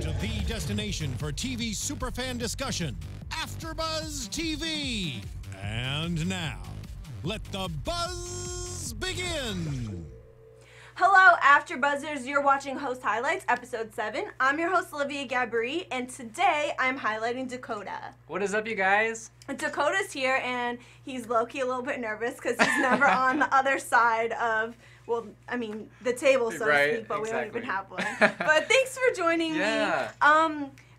to the destination for TV superfan discussion, AfterBuzz TV. And now, let the buzz begin. Hello, AfterBuzzers. You're watching Host Highlights, Episode 7. I'm your host, Olivia Gabaree, and today I'm highlighting Dakota. What is up, you guys? Dakota's here, and he's low-key a little bit nervous because he's never on the other side of, well, I mean, the table, so to speak, but we don't even have one. But thanks for joining me.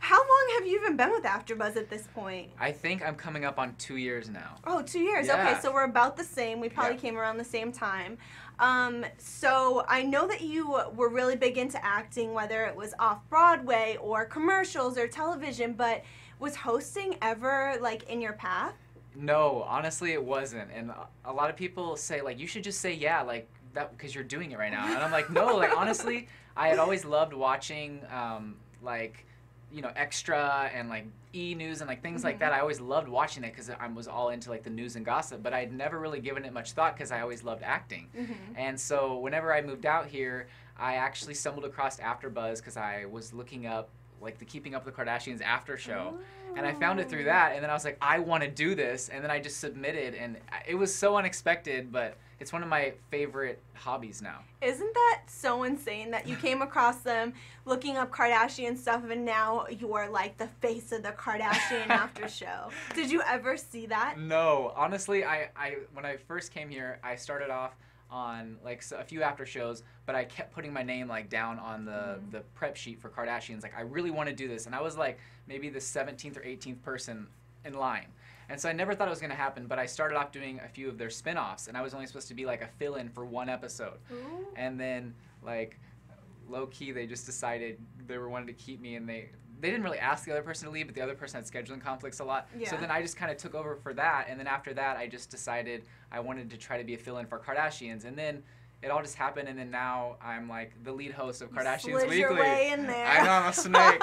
How long have you even been with AfterBuzz at this point? I think I'm coming up on 2 years now. Oh, 2 years. Yeah. Okay, so we're about the same. We probably came around the same time. So I know that you were really big into acting, whether it was off-Broadway or commercials or television, but was hosting ever, like, in your path? No, honestly, it wasn't. And a lot of people say, like, you should just say yeah, like, that, because you're doing it right now. And I'm like, no, like, honestly, I had always loved watching, like, you know, Extra and like E! News and like things like that. I always loved watching it because I was all into like the news and gossip, but I'd never really given it much thought because I always loved acting. And so whenever I moved out here, I actually stumbled across AfterBuzz because I was looking up like the Keeping Up with the Kardashians after show. And I found it through that, and then I was like, I want to do this, and then I just submitted, and it was so unexpected, but it's one of my favorite hobbies now. Isn't that so insane that you came across them looking up Kardashian stuff, and now you're like the face of the Kardashian after show? Did you ever see that? No, honestly, I when I first came here, I started off on like a few after shows, but I kept putting my name like down on the prep sheet for Kardashians. Like, I really want to do this, and I was like maybe the 17th or 18th person in line. And so I never thought it was going to happen, but I started off doing a few of their spin-offs, and I was only supposed to be like a fill-in for one episode. And then like low-key they just decided they were wanting to keep me, and they didn't really ask the other person to leave, but the other person had scheduling conflicts a lot. So then I just kind of took over for that, and then after that I just decided I wanted to try to be a fill-in for Kardashians, and then it all just happened, and then now I'm like the lead host of Kardashians Weekly. Your way in there. I know, I'm a snake.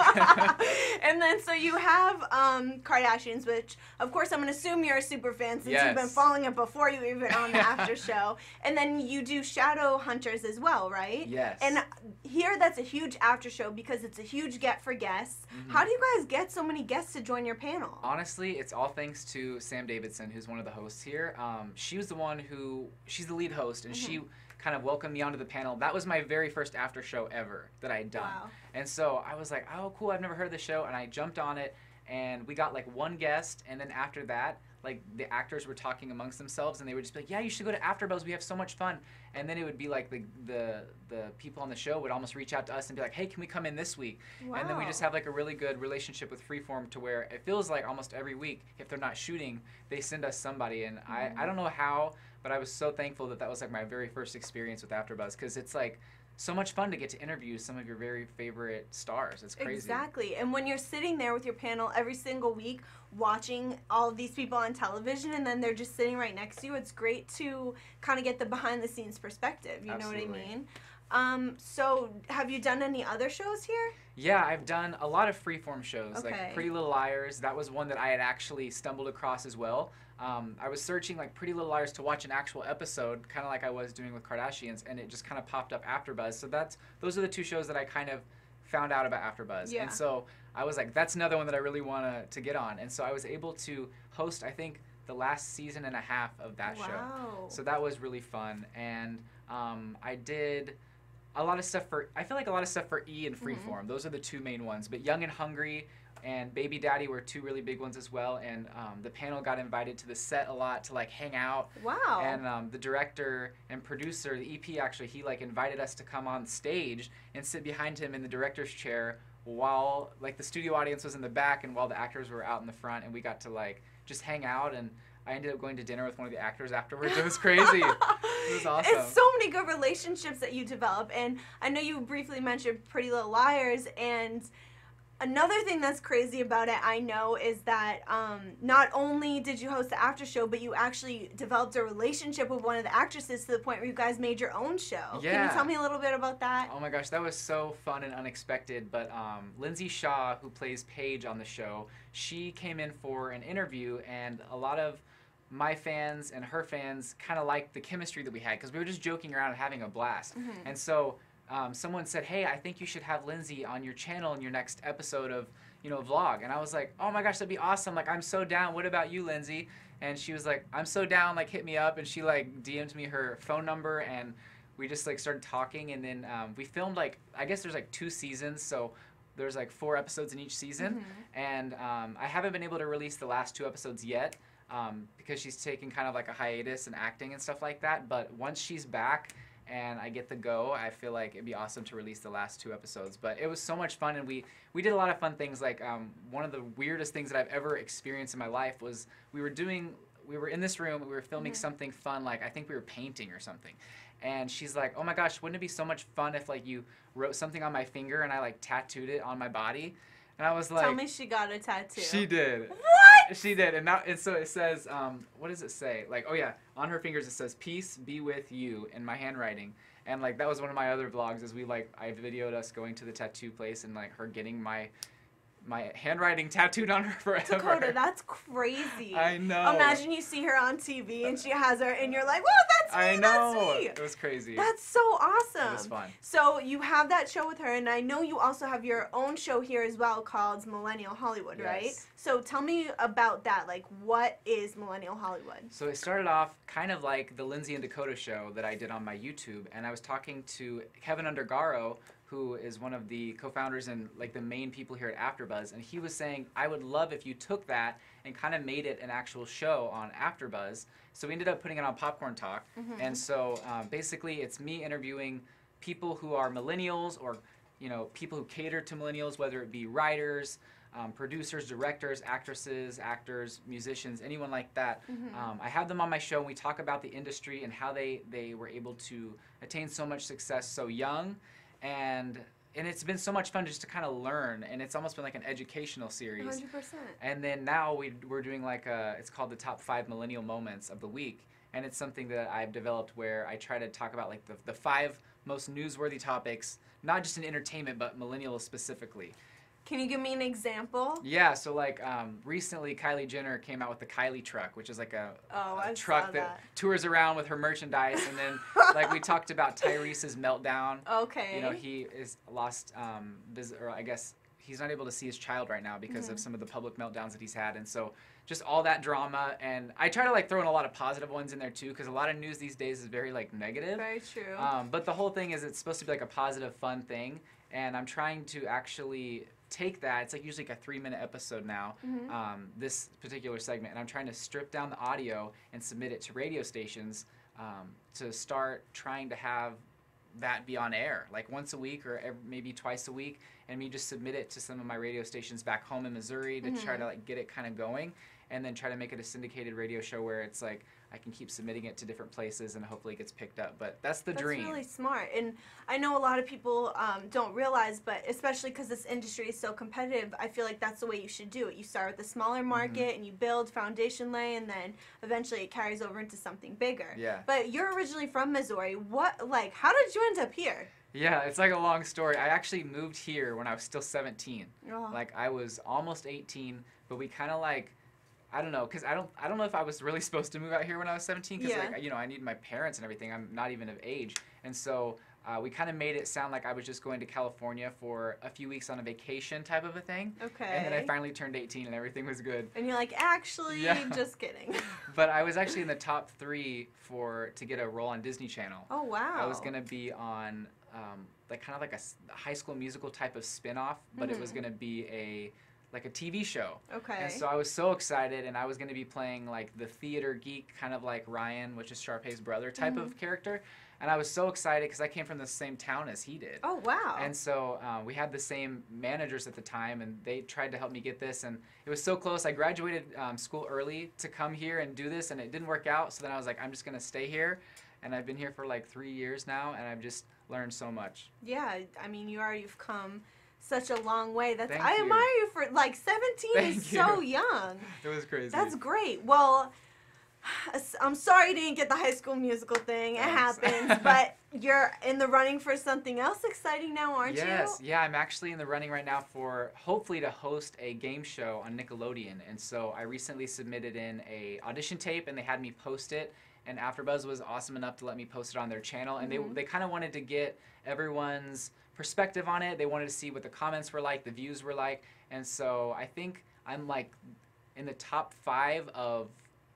And then so you have Kardashians, which of course I'm gonna assume you're a super fan since you've been following it before you even on the after show. And then you do Shadow Hunters as well, right? Yes. And here that's a huge after show because it's a huge get for guests. How do you guys get so many guests to join your panel? Honestly, it's all thanks to Sam Davidson, who's one of the hosts here. She was the one she's the lead host, and she kind of welcomed me onto the panel. That was my very first after show ever that I had done. Wow. And so I was like, oh, cool, I've never heard of the show, and I jumped on it, and we got like one guest, and then after that, like the actors were talking amongst themselves, and they would just be like, yeah, you should go to AfterBuzz, we have so much fun. And then it would be like the people on the show would almost reach out to us and be like, hey, can we come in this week? Wow. And then we just have like a really good relationship with Freeform to where it feels like almost every week, if they're not shooting, they send us somebody. And I don't know how, but I was so thankful that was like my very first experience with AfterBuzz, because it's like so much fun to get to interview some of your very favorite stars. It's crazy. Exactly. And when you're sitting there with your panel every single week watching all of these people on television, and then they're just sitting right next to you, it's great to kind of get the behind the scenes perspective. You know what I mean? So have you done any other shows here? Yeah, I've done a lot of Freeform shows, like Pretty Little Liars. That was one that I had actually stumbled across as well. I was searching like Pretty Little Liars to watch an actual episode, kind of like I was doing with Kardashians, and it just kind of popped up AfterBuzz. So those are the two shows that I kind of found out about AfterBuzz. And so I was like, that's another one that I really want to get on. And so I was able to host, I think, the last season and a half of that show. So that was really fun. And I did a lot of stuff I feel like a lot of stuff for E! And Freeform. Those are the two main ones. But Young and Hungry and Baby Daddy were two really big ones as well. And the panel got invited to the set a lot to like hang out. Wow. And the director and producer, the EP actually, he like invited us to come on stage and sit behind him in the director's chair while like the studio audience was in the back and while the actors were out in the front, and we got to like just hang out. And I ended up going to dinner with one of the actors afterwards. It was crazy. It was awesome. It's so many good relationships that you develop. And I know you briefly mentioned Pretty Little Liars, and another thing that's crazy about it, I know, is that not only did you host the after show, but you actually developed a relationship with one of the actresses to the point where you guys made your own show. Yeah. Can you tell me a little bit about that? Oh my gosh, that was so fun and unexpected. But Lindsay Shaw, who plays Paige on the show, she came in for an interview, and a lot of my fans and her fans kind of liked the chemistry that we had because we were just joking around and having a blast. And so someone said, hey, I think you should have Lindsay on your channel in your next episode of, vlog. And I was like, oh my gosh, that'd be awesome. Like, I'm so down. What about you, Lindsay? And she was like, I'm so down. Like, hit me up. And she like DM'd me her phone number, and we just like started talking. And then we filmed like, I guess there's like 2 seasons. So there's like 4 episodes in each season. And I haven't been able to release the last 2 episodes yet because she's taking kind of like a hiatus and acting and stuff like that. But once she's back and I get the go, I feel like it'd be awesome to release the last 2 episodes. But it was so much fun, and we did a lot of fun things. Like one of the weirdest things that I've ever experienced in my life was we were in this room, we were filming something fun, like I think we were painting or something. And she's like, oh my gosh, wouldn't it be so much fun if like you wrote something on my finger and I like tattooed it on my body? And I was like, tell me she got a tattoo. She did. What? She did. And so it says, what does it say? Like, oh yeah, on her fingers it says, peace be with you, in my handwriting. And like, that was one of my other vlogs, is I videoed us going to the tattoo place and like her getting my handwriting tattooed on her forever. Dakota, that's crazy. I know. Imagine you see her on TV and she has her, and you're like, whoa, that's me, I know. that's me. It was crazy. That's so awesome. It was fun. So you have that show with her, and I know you also have your own show here as well called Millennial Hollywood, right? Yes. So tell me about that. Like, what is Millennial Hollywood? So it started off kind of like the Lindsay and Dakota show that I did on my YouTube, and I was talking to Keven Undergaro, who is one of the co-founders and like the main people here at AfterBuzz, and he was saying, I would love if you took that and kind of made it an actual show on AfterBuzz. So we ended up putting it on Popcorn Talk, and so basically it's me interviewing people who are millennials, or people who cater to millennials, whether it be writers, producers, directors, actresses, actors, musicians, anyone like that. I have them on my show, and we talk about the industry and how they were able to attain so much success so young. And it's been so much fun just to kind of learn, and it's almost been like an educational series. 100%. And then now we're doing like it's called the top 5 millennial moments of the week, and it's something that I've developed where I try to talk about like the 5 most newsworthy topics, not just in entertainment, but millennials specifically. Can you give me an example? Yeah, so like recently Kylie Jenner came out with the Kylie truck, which is like a truck that tours around with her merchandise. And then like we talked about Tyrese's meltdown. Okay. He is lost, or I guess he's not able to see his child right now because of some of the public meltdowns that he's had. And so just all that drama. And I try to like throw in a lot of positive ones in there too, because a lot of news these days is very like negative. Very true. But the whole thing is it's supposed to be like a positive, fun thing. And I'm trying to actually take that, it's like usually like a 3-minute episode now, this particular segment, and I'm trying to strip down the audio and submit it to radio stations to start trying to have that be on air like once a week or maybe twice a week, and me just submit it to some of my radio stations back home in Missouri to try to like get it kind of going, and then try to make it a syndicated radio show where it's like I can keep submitting it to different places and hopefully it gets picked up. But that's the dream. That's really smart. And I know a lot of people don't realize, but especially because this industry is so competitive, I feel like that's the way you should do it. You start with a smaller market and you build foundation lay, and then eventually it carries over into something bigger. Yeah. But you're originally from Missouri. How did you end up here? Yeah, it's like a long story. I actually moved here when I was still 17. Oh. Like I was almost 18, but we kind of like, I don't know, because I don't know if I was really supposed to move out here when I was 17, because like, I need my parents and everything. I'm not even of age, and so we kind of made it sound like I was just going to California for a few weeks on a vacation type of a thing. Okay. And then I finally turned 18 and everything was good. And you're like, actually, just kidding. But I was actually in the top 3 to get a role on Disney Channel. Oh wow. I was gonna be on like kind of like a High School Musical type of spin-off, but it was gonna be like a TV show. Okay. And so I was so excited, and I was going to be playing like the theater geek, kind of like Ryan, which is Sharpay's brother type of character. And I was so excited because I came from the same town as he did. Oh, wow. And so we had the same managers at the time, and they tried to help me get this. And it was so close. I graduated school early to come here and do this, and it didn't work out. So then I was like, I'm just going to stay here. And I've been here for like 3 years now, and I've just learned so much. Yeah, I mean, you've come such a long way. I admire you for like 17 is so young. It was crazy. That's great. Well, I'm sorry you didn't get the High School Musical thing. It happens, but you're in the running for something else exciting now, aren't you? Yes. Yeah, I'm actually in the running right now for hopefully to host a game show on Nickelodeon. And so I recently submitted in a audition tape, and they had me post it. and AfterBuzz was awesome enough to let me post it on their channel, and they kind of wanted to get everyone's perspective on it. They wanted to see what the comments were like, the views were like, and so I think I'm like in the top 5 of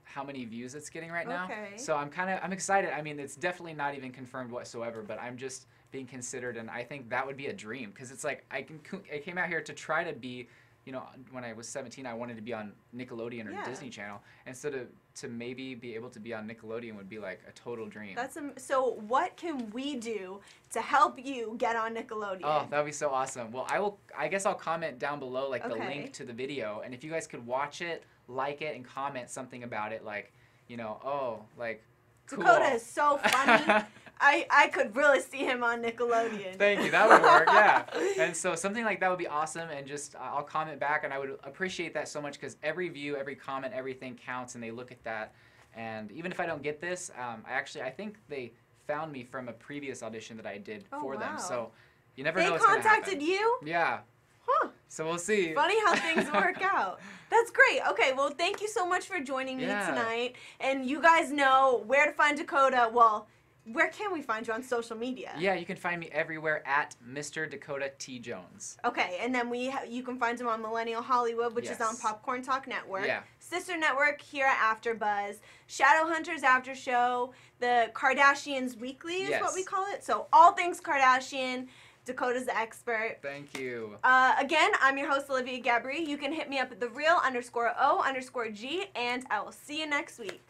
how many views it's getting right now. Okay. So I'm excited. I mean, it's definitely not even confirmed whatsoever, but I'm just being considered, and I think that would be a dream, because it's like I came out here to try to be, you know, when I was 17, I wanted to be on Nickelodeon or Disney Channel, and so to maybe be able to be on Nickelodeon would be like a total dream. So what can we do to help you get on Nickelodeon? Oh, that would be so awesome. Well, I guess I'll comment down below like the link to the video, and if you guys could watch it, like it, and comment something about it, like, you know, oh, like, cool. Dakota is so funny. I could really see him on Nickelodeon. Thank you. That would work, yeah. And so something like that would be awesome, and just I'll comment back, and I would appreciate that so much, because every view, every comment, everything counts, and they look at that. And even if I don't get this, I think they found me from a previous audition that I did for them. So you never know what's going to happen. They contacted you? Yeah. Huh. So we'll see. Funny how things work out. That's great. Okay, well, thank you so much for joining me tonight. And you guys know where to find Dakota. Well, where can we find you on social media? Yeah, you can find me everywhere at Mr. Dakota T. Jones. Okay, and then you can find him on Millennial Hollywood, which is on Popcorn Talk Network. Yeah. Sister Network here at AfterBuzz. Shadowhunters After Show. The Kardashians Weekly is what we call it. So all things Kardashian. Dakota's the expert. Thank you. Again, I'm your host, Olivia Gabaree. You can hit me up at thereal_O_G, and I will see you next week.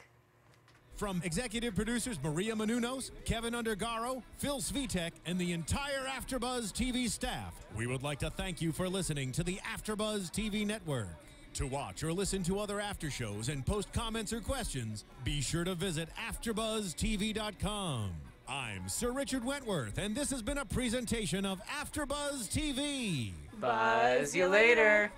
From executive producers Maria Menounos, Keven Undergaro, Phil Svitek, and the entire AfterBuzz TV staff, we would like to thank you for listening to the AfterBuzz TV network. To watch or listen to other after shows and post comments or questions, be sure to visit AfterBuzzTV.com. I'm Sir Richard Wentworth, and this has been a presentation of AfterBuzz TV. Buzz you later.